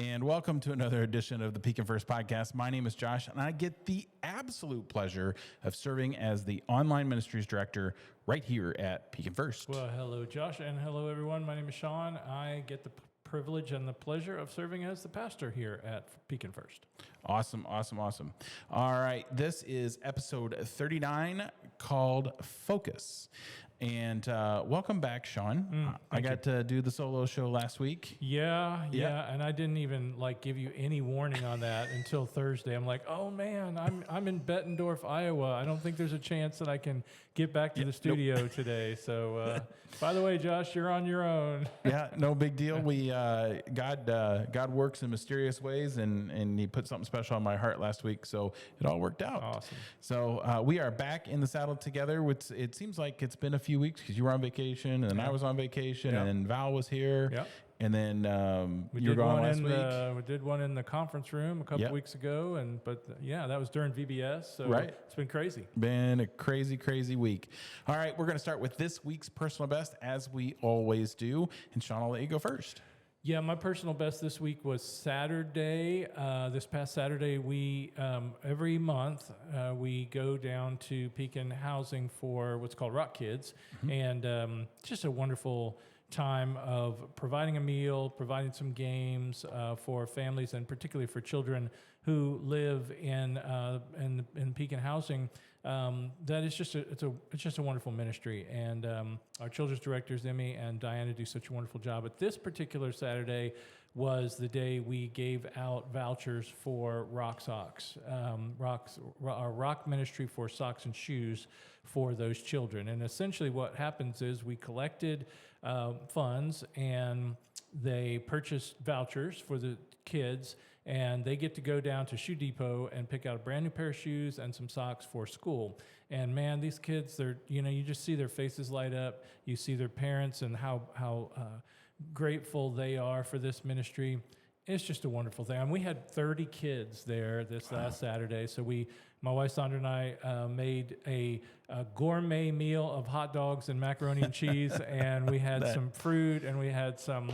and welcome to another edition of the Pekin First podcast. My name is Josh, and I get the absolute pleasure of serving as the online ministries director right here at Pekin First. Well, hello, Josh, and hello, everyone. My name is Sean. I get the privilege and the pleasure of serving as the pastor here at Pekin First. Awesome. All right, this is episode 39 called Focus. And welcome back, Sean. I got to do the solo show last week. Yeah, and I didn't even give you any warning on that until Thursday. I'm like, oh man, I'm in Bettendorf, Iowa. I don't think there's a chance that I can get back to the studio today. So, by the way, Josh, you're on your own. Yeah, no big deal. We God works in mysterious ways, and He put something special on my heart last week, so it all worked out. Awesome. So we are back in the saddle together. Which it seems like it's been a few weeks because you were on vacation, and I was on vacation, and Val was here. Yep. And then you were gone last week. We did one in the conference room a couple weeks ago, but that was during VBS. So it's been crazy. Been a crazy week. All right, we're going to start with this week's personal best, as we always do. And Sean, I'll let you go first. Yeah, my personal best this week was Saturday. This past Saturday, we every month we go down to Pekin Housing for what's called Rock Kids, and just a wonderful time of providing a meal, providing some games for families, and particularly for children who live in Pekin Housing. That is just a wonderful ministry, and our children's directors Emmy and Diana do such a wonderful job. But this particular Saturday was the day we gave out vouchers for Rock Socks, our Rock ministry for socks and shoes for those children. And essentially, what happens is we collected funds, and they purchased vouchers for the kids, and they get to go down to Shoe Depot and pick out a brand new pair of shoes and some socks for school. And man, these kids, you just see their faces light up. You see their parents and how grateful they are for this ministry. It's just a wonderful thing. And we had 30 kids there this last Saturday. So my wife Sandra and I made a gourmet meal of hot dogs and macaroni and cheese, and we had some fruit, and we had some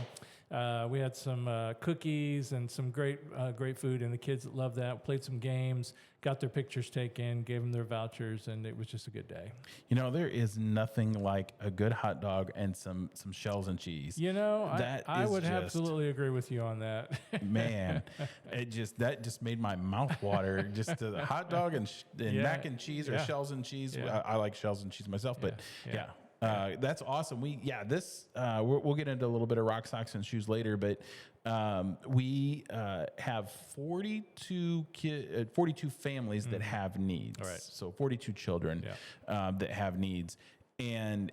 cookies and some great food, and the kids loved that. Played some games, got their pictures taken, gave them their vouchers, and it was just a good day. There is nothing like a good hot dog and some shells and cheese. I would absolutely agree with you on that. Man, that just made my mouth water. Just the hot dog and mac and cheese or shells and cheese. Yeah. I like shells and cheese myself, but that's awesome. We'll get into a little bit of rock socks and shoes later, but we have 42 families that have needs. All right. So 42 children that have needs, and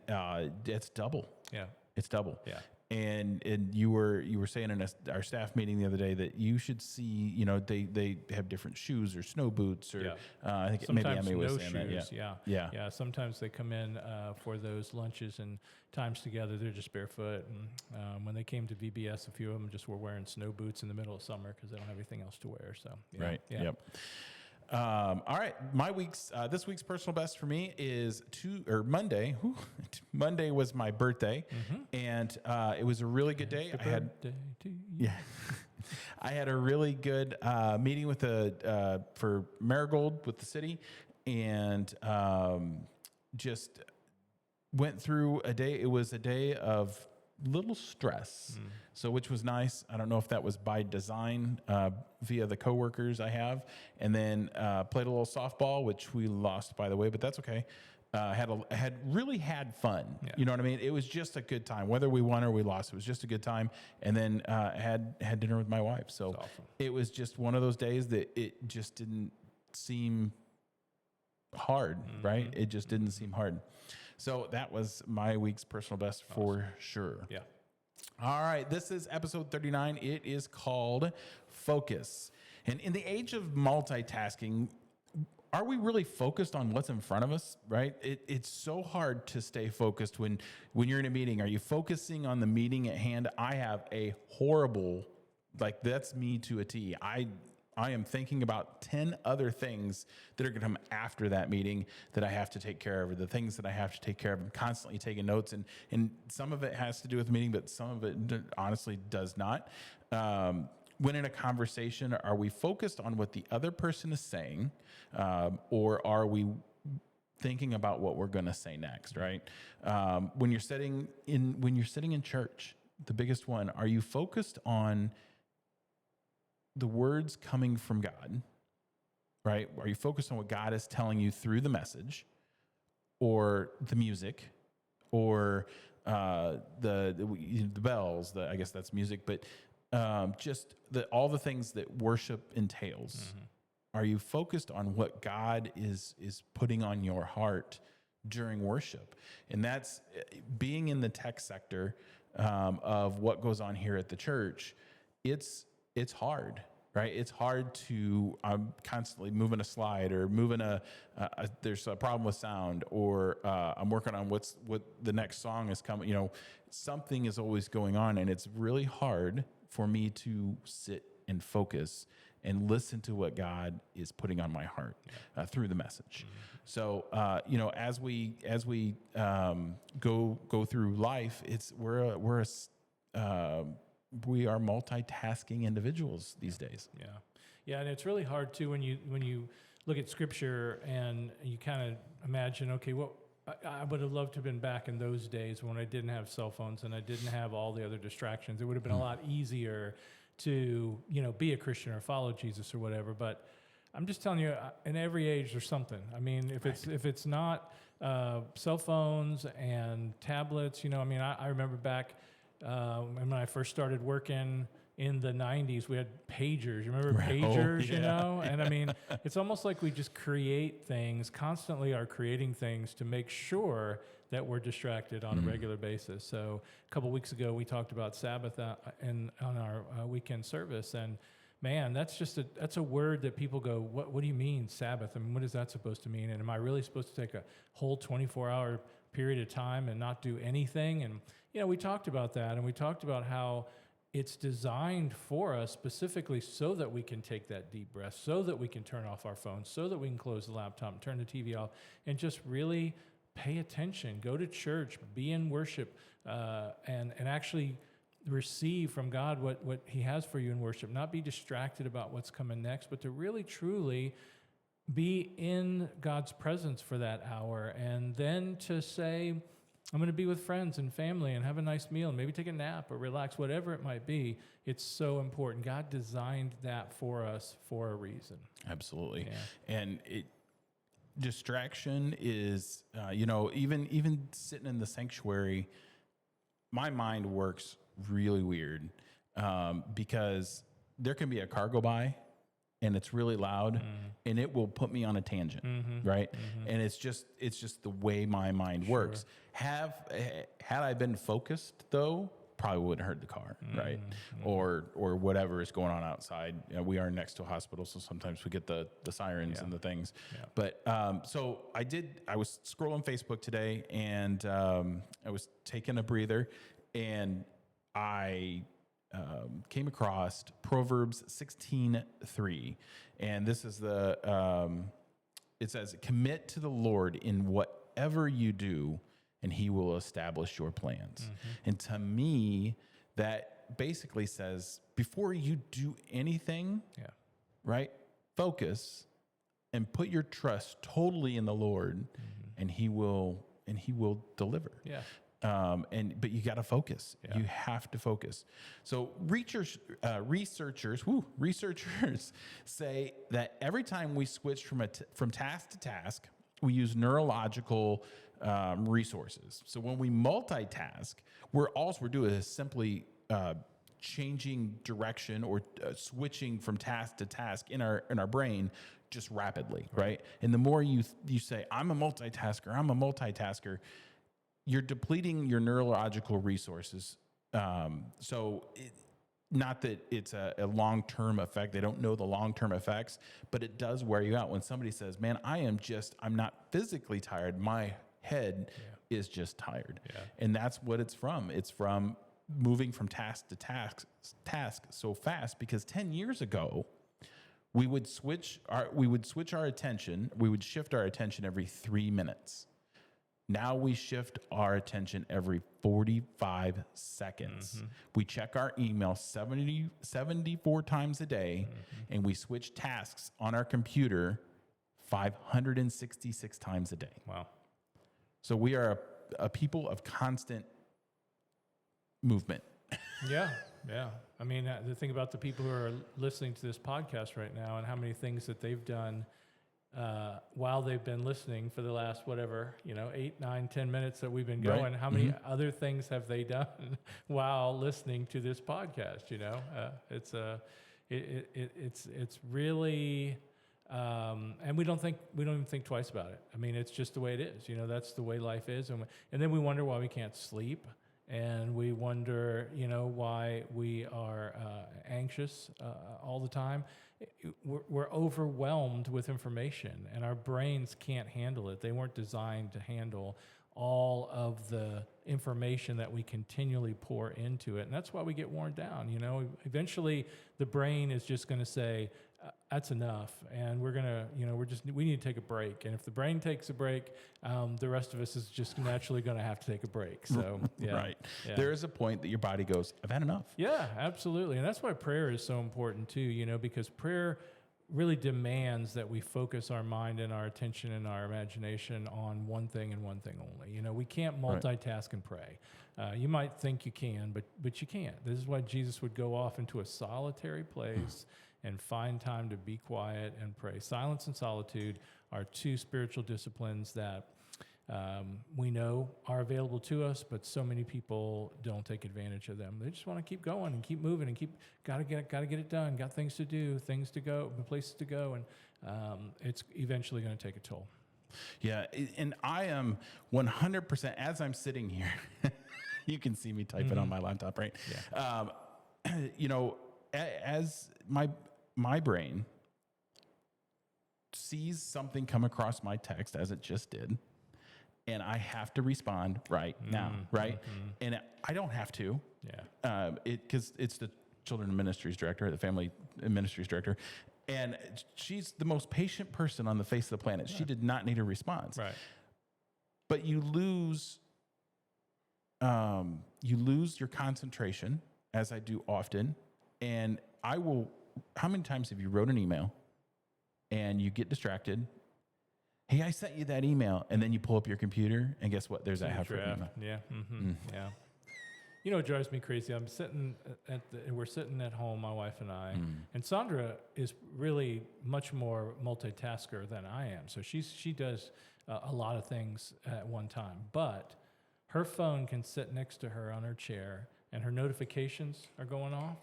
it's double. Yeah, it's double. Yeah. And you were saying in our staff meeting the other day that you should see, they have different shoes or snow boots, or I think sometimes maybe Emmy was no saying shoes. that. Yeah. Sometimes they come in for those lunches, and times together they're just barefoot. And when they came to VBS, a few of them just were wearing snow boots in the middle of summer because they don't have anything else to wear. So right. Yeah. Yep. All right, this week's personal best for me is Monday. Monday was my birthday, and it was a really good day. I had a really good meeting with for Marigold with the city, and just went through a day. It was a day of little stress, which was nice. I don't know if that was by design via the coworkers I have, and then played a little softball, which we lost, by the way, but that's okay. Had really had fun. Yeah. You know what I mean? It was just a good time, whether we won or we lost. It was just a good time, and then had dinner with my wife. So awesome. It was just one of those days that it just didn't seem hard, right? It just didn't seem hard. So that was my week's personal best for sure. Yeah. All right. This is episode 39. It is called Focus. And in the age of multitasking, are we really focused on what's in front of us, right? It's so hard to stay focused when you're in a meeting. Are you focusing on the meeting at hand? I have a horrible, that's me to a T. I am thinking about 10 other things that are going to come after that meeting that I have to take care of, or the things that I have to take care of. I'm constantly taking notes, and some of it has to do with the meeting, but some of it honestly does not. when in a conversation, are we focused on what the other person is saying, or are we thinking about what we're going to say next? Right? When you're sitting in church, the biggest one, are you focused on the words coming from God? Right? Are you focused on what God is telling you through the message, or the music, or the bells? I guess that's music, but just all the things that worship entails. Mm-hmm. Are you focused on what God is putting on your heart during worship? And that's being in the tech sector of what goes on here at the church. It's hard. Right, it's hard to. I'm constantly moving a slide, or moving there's a problem with sound, or I'm working on what the next song is coming. Something is always going on, and it's really hard for me to sit and focus and listen to what God is putting on my heart through the message. Mm-hmm. So as we go through life, we are multitasking individuals these days. Yeah, and it's really hard too when you look at Scripture and you kind of imagine, okay, well, I would have loved to have been back in those days when I didn't have cell phones and I didn't have all the other distractions. It would have been a lot easier to be a Christian or follow Jesus or whatever. But I'm just telling you, in every age there's something. I mean, if it's not cell phones and tablets, I remember back. When I first started working in the 90s, we had pagers. You remember pagers, And I mean, it's almost like we just constantly are creating things to make sure that we're distracted on a regular basis. So a couple weeks ago, we talked about Sabbath on our weekend service. And man, that's a word that people go, what do you mean Sabbath? I mean, what is that supposed to mean? And am I really supposed to take a whole 24-hour period of time and not do anything? And we talked about that, and we talked about how it's designed for us specifically so that we can take that deep breath, so that we can turn off our phones, so that we can close the laptop and turn the TV off and just really pay attention, go to church, be in worship, and actually receive from God what he has for you in worship, not be distracted about what's coming next, but to really, truly be in God's presence for that hour, and then to say, I'm going to be with friends and family and have a nice meal and maybe take a nap or relax, whatever it might be. It's so important. God designed that for us for a reason. Absolutely. Yeah. And distraction is, even sitting in the sanctuary, my mind works really weird because there can be a car go by and it's really loud and it will put me on a tangent, right? And it's just the way my mind works. Had I been focused though, probably wouldn't have heard the car, right? Or whatever is going on outside. We are next to a hospital, so sometimes we get the sirens and the things. Yeah. But so I was scrolling Facebook today, and I was taking a breather, and I came across Proverbs 16:3, and this is it says, "Commit to the Lord in whatever you do, and he will establish your plans." And to me, that basically says, before you do anything, right, focus and put your trust totally in the Lord, and he will deliver. Yeah. But you got to focus. Yeah. You have to focus. So researchers say that every time we switch from task to task, we use neurological resources. So when we multitask, all we're doing is simply changing direction or switching from task to task in our brain just rapidly, right? And the more you say, I'm a multitasker, you're depleting your neurological resources. Not that it's a long-term effect. They don't know the long-term effects, but it does wear you out. When somebody says, man, I'm not physically tired. My head is just tired. Yeah. And that's what it's from. It's from moving from task to task so fast, because 10 years ago, we would switch our attention. We would shift our attention every 3 minutes. Now we shift our attention every 45 seconds. We check our email 74 times a day, and we switch tasks on our computer 566 times a day. Wow. So we are a people of constant movement. Yeah, yeah. I mean, the thing about the people who are listening to this podcast right now and how many things that they've done while they've been listening for the last, 8, 9, 10 minutes that we've been Right. going, how many other things have they done while listening to this podcast? It's really, and we don't even think twice about it. I mean, it's just the way it is. That's the way life is. And then we wonder why we can't sleep. And we wonder, why we are anxious all the time. We're overwhelmed with information, and our brains can't handle it. They weren't designed to handle all of the information that we continually pour into it. And that's why we get worn down. Eventually the brain is just going to say, that's enough. And we're going to, we need to take a break. And if the brain takes a break, the rest of us is just naturally going to have to take a break. So, yeah. Right. Yeah. There is a point that your body goes, I've had enough. Yeah, absolutely. And that's why prayer is so important too, because prayer really demands that we focus our mind and our attention and our imagination on one thing and one thing only. We can't multitask and pray. You might think you can, but you can't. This is why Jesus would go off into a solitary place and find time to be quiet and pray. Silence and solitude are two spiritual disciplines that we know are available to us, but so many people don't take advantage of them. They just want to keep going and keep moving and gotta get it done. Got things to do, things to go, places to go, and it's eventually going to take a toll. Yeah, and I am 100%, as I'm sitting here, you can see me typing on my laptop, right? Yeah. As my brain sees something come across my text, as it just did, and I have to respond right now, right? And I don't have to. Yeah. Because it's the children ministries director, the family ministries director, and she's the most patient person on the face of the planet. She did not need a response. Right. But you lose your concentration, as I do often, and I will. How many times have you wrote an email and you get distracted? Hey, I sent you that email, and then you pull up your computer, and guess what? There's that half written email. Yeah. Yeah. It drives me crazy. We're sitting at home, my wife and I, and Sandra is really much more multitasker than I am. So she does a lot of things at one time, but her phone can sit next to her on her chair, and her notifications are going off,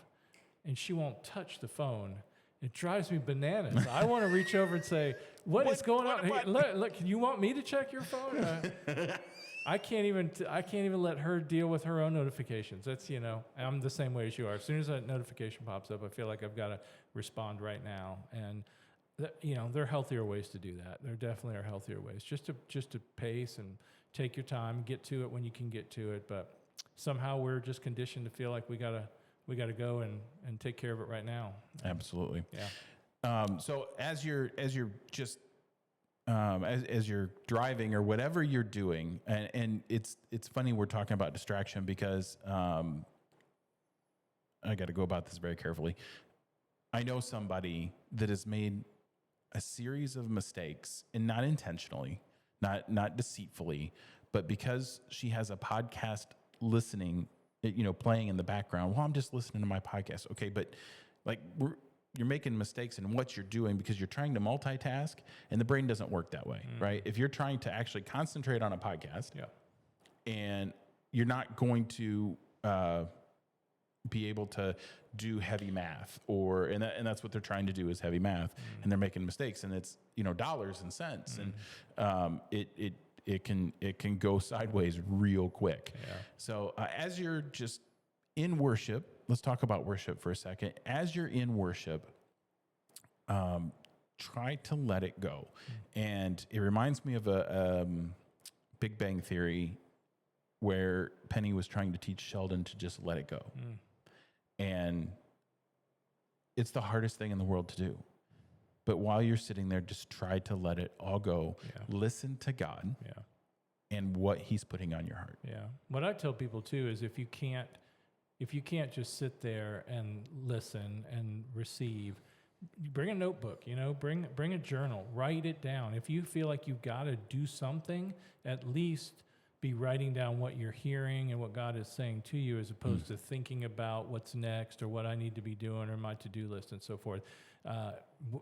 and she won't touch the phone. It drives me bananas. I want to reach over and say, what is going on? Hey, look, you want me to check your phone? I can't even let her deal with her own notifications. That's, I'm the same way as you are. As soon as that notification pops up, I feel like I've got to respond right now. And there are healthier ways to do that. There definitely are healthier ways. Just to pace and take your time, get to it when you can get to it. But somehow we're just conditioned to feel like we got to go and take care of it right now. Absolutely. Yeah. So as you're just as you're driving or whatever you're doing, and it's funny we're talking about distraction because I got to go about this very carefully. I know somebody that has made a series of mistakes, and not intentionally, not deceitfully, but because she has a podcast listening, playing in the background. Well, I'm just listening to my podcast. Okay, but you're making mistakes in what you're doing because you're trying to multitask, and the brain doesn't work that way, right? If you're trying to actually concentrate on a podcast, and you're not going to be able to do heavy math, and that's what they're trying to do is heavy math, and they're making mistakes, and it's dollars and cents, and it can go sideways real quick. Yeah. So as you're just in worship, let's talk about worship for a second. As you're in worship, try to let it go. And it reminds me of a Big Bang Theory where Penny was trying to teach Sheldon to just let it go. And it's the hardest thing in the world to do. But while you're sitting there, just try to let it all go. Yeah. Listen to God. Yeah. and what he's putting on your heart. Yeah. What I tell people too is if you can't just sit there and listen and receive, bring a notebook, bring a journal, write it down. If you feel like you've got to do something, at least be writing down what you're hearing and what God is saying to you, as opposed to thinking about what's next or what I need to be doing or my to-do list and so forth.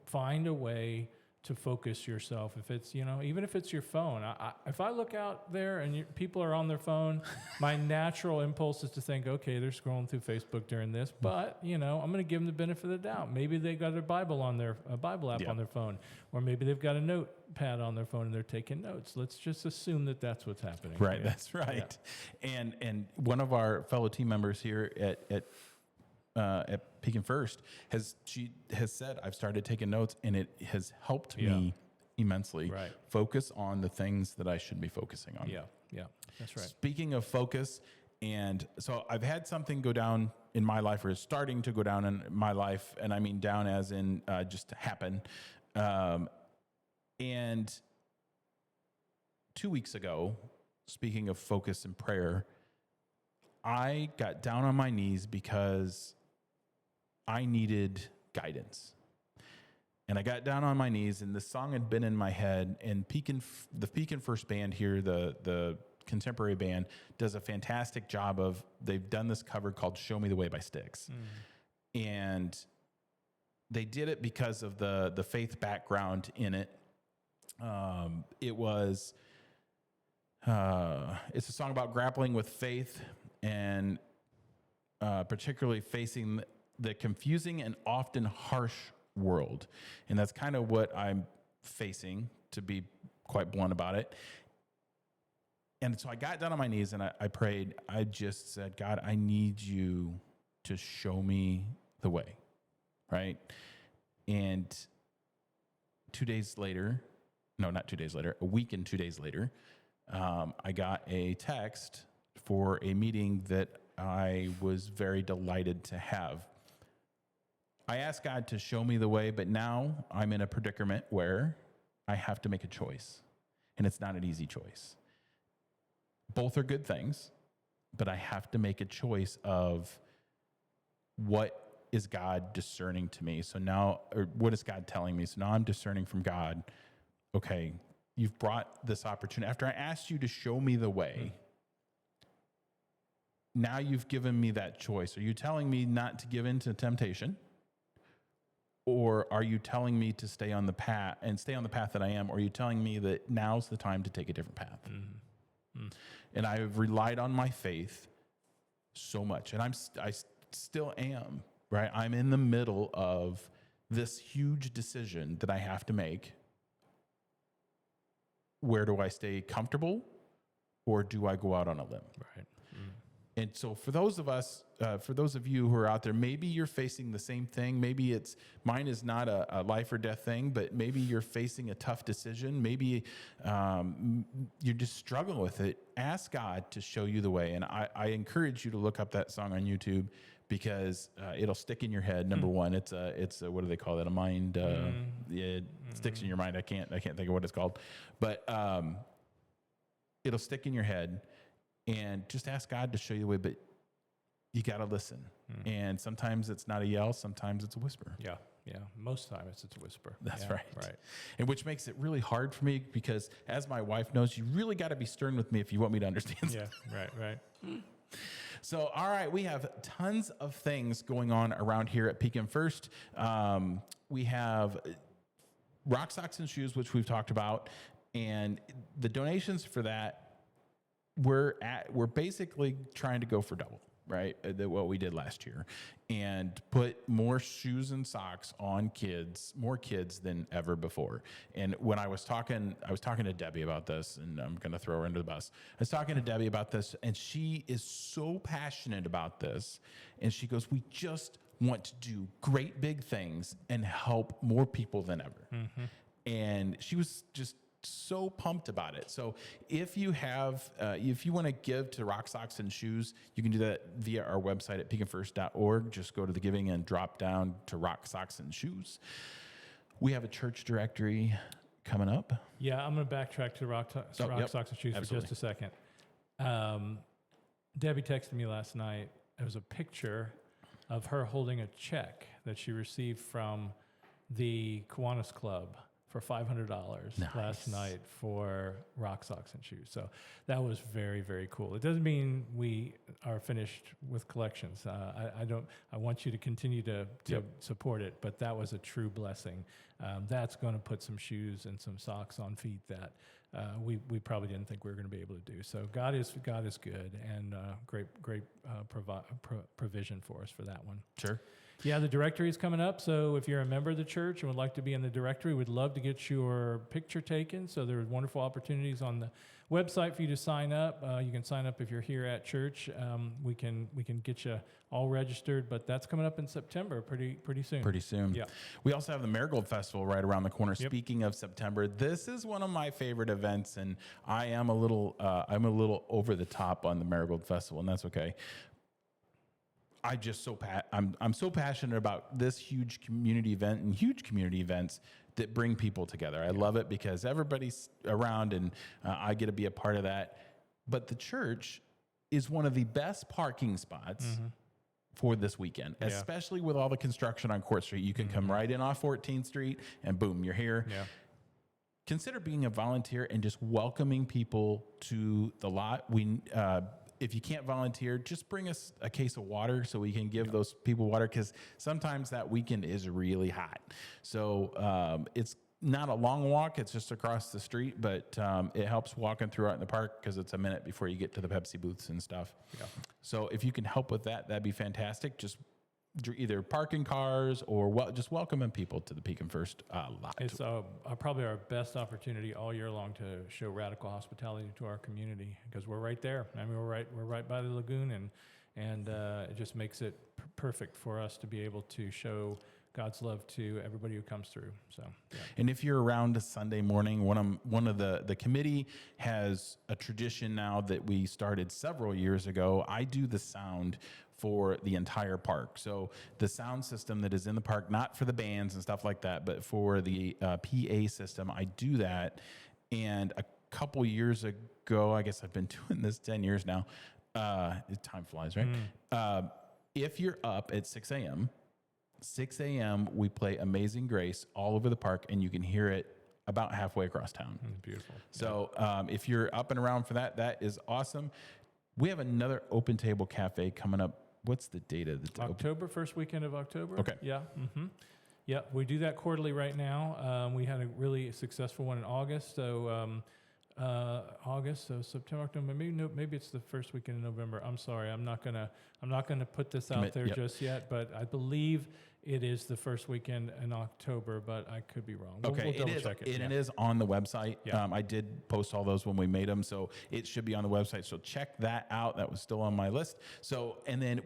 Find a way to focus yourself. If it's, even if it's your phone, if I look out there and people are on their phone, my natural impulse is to think, okay, they're scrolling through Facebook during this, but I'm going to give them the benefit of the doubt. Maybe they got their Bible on a Bible app on their phone, or maybe they've got a notepad on their phone and they're taking notes. Let's just assume that that's what's happening. Right. That's right. Yeah. And one of our fellow team members here at Pekin First has said, I've started taking notes and it has helped me immensely focus on the things that I should be focusing on. Yeah, that's right. Speaking of focus, and so I've had something go down in my life, or is starting to go down in my life, and I mean down as in just happen. And 2 weeks ago, speaking of focus and prayer, I got down on my knees because I needed guidance. And I got down on my knees, and the song had been in my head, and the Pekin First band here, the contemporary band, does a fantastic job they've done this cover called Show Me the Way by Styx. And they did it because of the faith background in it. It's a song about grappling with faith and particularly facing the confusing and often harsh world. And that's kind of what I'm facing, to be quite blunt about it. And so I got down on my knees and I prayed. I just said, God, I need you to show me the way, right? And 2 days later, no, not 2 days later, a week and 2 days later, I got a text for a meeting that I was very delighted to have. I asked God to show me the way, but now I'm in a predicament where I have to make a choice, and it's not an easy choice. Both are good things, but I have to make a choice of what is God discerning to me. So now, or what is God telling me? So now I'm discerning from God, okay, you've brought this opportunity. After I asked you to show me the way, now you've given me that choice. Are you telling me not to give in to temptation? Or are you telling me to stay on the path that I am? Or are you telling me that now's the time to take a different path? And I've relied on my faith so much. And I still am, right? I'm in the middle of this huge decision that I have to make. Where do I stay comfortable, or do I go out on a limb? Right. And so for those of you who are out there, maybe you're facing the same thing. Maybe mine is not a life or death thing, but maybe you're facing a tough decision. Maybe you're just struggling with it. Ask God to show you the way. And I encourage you to look up that song on YouTube, because it'll stick in your head. Number one, it's a what do they call that? A mind. It sticks in your mind. I can't think of what it's called, but it'll stick in your head. And just ask God to show you the way, but you got to listen. And sometimes it's not a yell, sometimes it's a whisper. Yeah. Most times it's a whisper. That's right. And which makes it really hard for me, because as my wife knows, you really got to be stern with me if you want me to understand something. Yeah, right. So, all right, we have tons of things going on around here at Pekin First. We have Rock Socks and Shoes, which we've talked about, and the donations for that, we're basically trying to go for double, right? What we did last year, and put more shoes and socks on more kids than ever before. And when I was talking to Debbie about this, and I'm going to throw her under the bus. I was talking to Debbie about this, and she is so passionate about this. And she goes, we just want to do great big things and help more people than ever. And she was just so pumped about it. So if you want to give to Rock Socks and Shoes, you can do that via our website at pekinfirst.org. Just go to the giving and drop down to Rock Socks and Shoes. We have a church directory. coming up. Yeah, I'm going to backtrack to Rock yep. Socks and Shoes Absolutely. for just a second. Debbie texted me last night. It was a picture of her holding a check that she received from the Kiwanis Club for $500 last night for Rock Socks and Shoes. So that was very, very cool. It doesn't mean we are finished with collections. I want you to continue to support it, but that was a true blessing. That's going to put some shoes and some socks on feet that we probably didn't think we were going to be able to do. So God is good, and great provision for us for that one. Sure. Yeah, the directory is coming up. So if you're a member of the church and would like to be in the directory, we'd love to get your picture taken. So there are wonderful opportunities on the website for you to sign up. You can sign up if you're here at church. We can get you all registered, but that's coming up in September, pretty soon. Pretty soon. Yeah. We also have the Marigold Festival right around the corner. Yep. Speaking of September, this is one of my favorite events, and I am a little over the top on the Marigold Festival, and that's okay. I'm so passionate about this huge community event and huge community events that bring people together. I love it because everybody's around, and I get to be a part of that. But the church is one of the best parking spots for this weekend, especially with all the construction on Court Street. You can come right in off 14th Street, and boom, you're here. Yeah. Consider being a volunteer and just welcoming people to the lot. If you can't volunteer, just bring us a case of water so we can give those people water, because sometimes that weekend is really hot. So it's not a long walk. It's just across the street, but it helps walking throughout in the park because it's a minute before you get to the Pepsi booths and stuff. Yeah. So if you can help with that, that'd be fantastic. Just either parking cars or just welcoming people to the Pekin First lot. It's probably our best opportunity all year long to show radical hospitality to our community, because we're right there. I mean, we're right by the lagoon, and it just makes it perfect for us to be able to show God's love to everybody who comes through. So, yeah. And if you're around a Sunday morning, one of the committee has a tradition now that we started several years ago. I do the sound for the entire park. So the sound system that is in the park, not for the bands and stuff like that, but for the PA system, I do that. And a couple years ago, I guess I've been doing this 10 years now. Time flies, right? If you're up at 6 a.m., we play Amazing Grace all over the park, and you can hear it about halfway across town. Beautiful. So if you're up and around for that, that is awesome. We have another Open Table Cafe coming up. What's the date of the October, first weekend of October. Okay. Yeah. Mm-hmm. Yeah, we do that quarterly right now. We had a really successful one in August. So September, October, maybe it's the first weekend in November. I'm sorry, I'm not gonna put this out there just yet, but I believe it is the first weekend in October, but I could be wrong. We'll double check it. It is on the website. Yeah. I did post all those when we made them, so it should be on the website. So check that out. That was still on my list. So, and then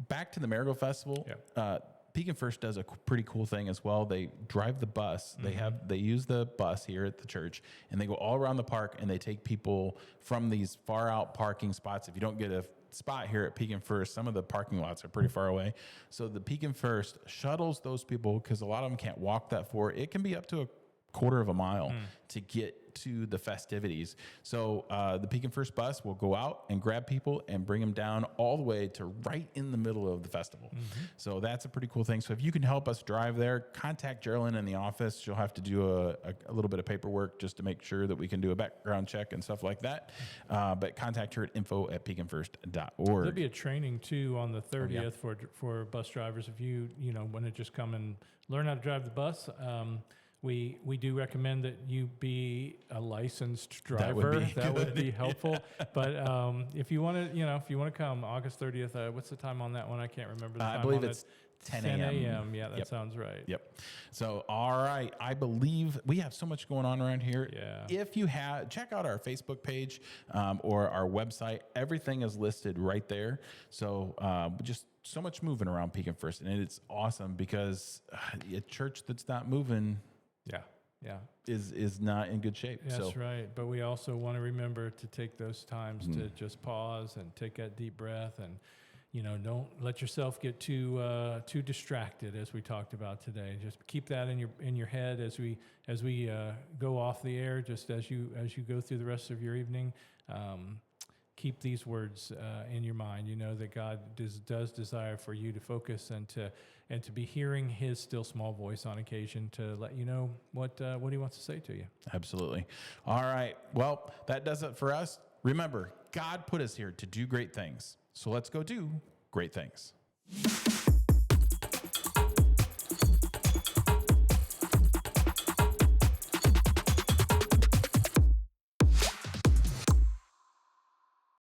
back to the Marigold Festival. Yeah. Pekin First does a pretty cool thing as well. They drive the bus. They use the bus here at the church, and they go all around the park, and they take people from these far out parking spots. If you don't get a spot here at Pekin First, some of the parking lots are pretty far away. So the Pekin First shuttles those people, because a lot of them can't walk that far. It can be up to a quarter of a mile to get to the festivities. So the Pekin First bus will go out and grab people and bring them down all the way to right in the middle of the festival. So that's a pretty cool thing. So if you can help us drive there, contact Geraldine in the office. She'll have to do a little bit of paperwork just to make sure that we can do a background check and stuff like that. But contact her at info@pekinfirst.org. There'll be a training too on the 30th for bus drivers. If you want to just come and learn how to drive the bus. We do recommend that you be a licensed driver. That would be helpful. But if you want to come August 30th, what's the time on that one? I can't remember the time. I believe it's 10 a.m. Yeah, that sounds right. Yep. So, all right. I believe we have so much going on around here. Yeah. If you check out our Facebook page or our website. Everything is listed right there. So just so much moving around Pekin First. And it's awesome because a church that's not moving is not in good shape. That's right. But we also want to remember to take those times to just pause and take that deep breath don't let yourself get too distracted, as we talked about today. Just keep that in your head as we go off the air. Just as you go through the rest of your evening, keep these words in your mind. That God does desire for you to focus and to be hearing His still small voice on occasion to let you know what He wants to say to you. Absolutely. All right. Well, that does it for us. Remember, God put us here to do great things. So let's go do great things.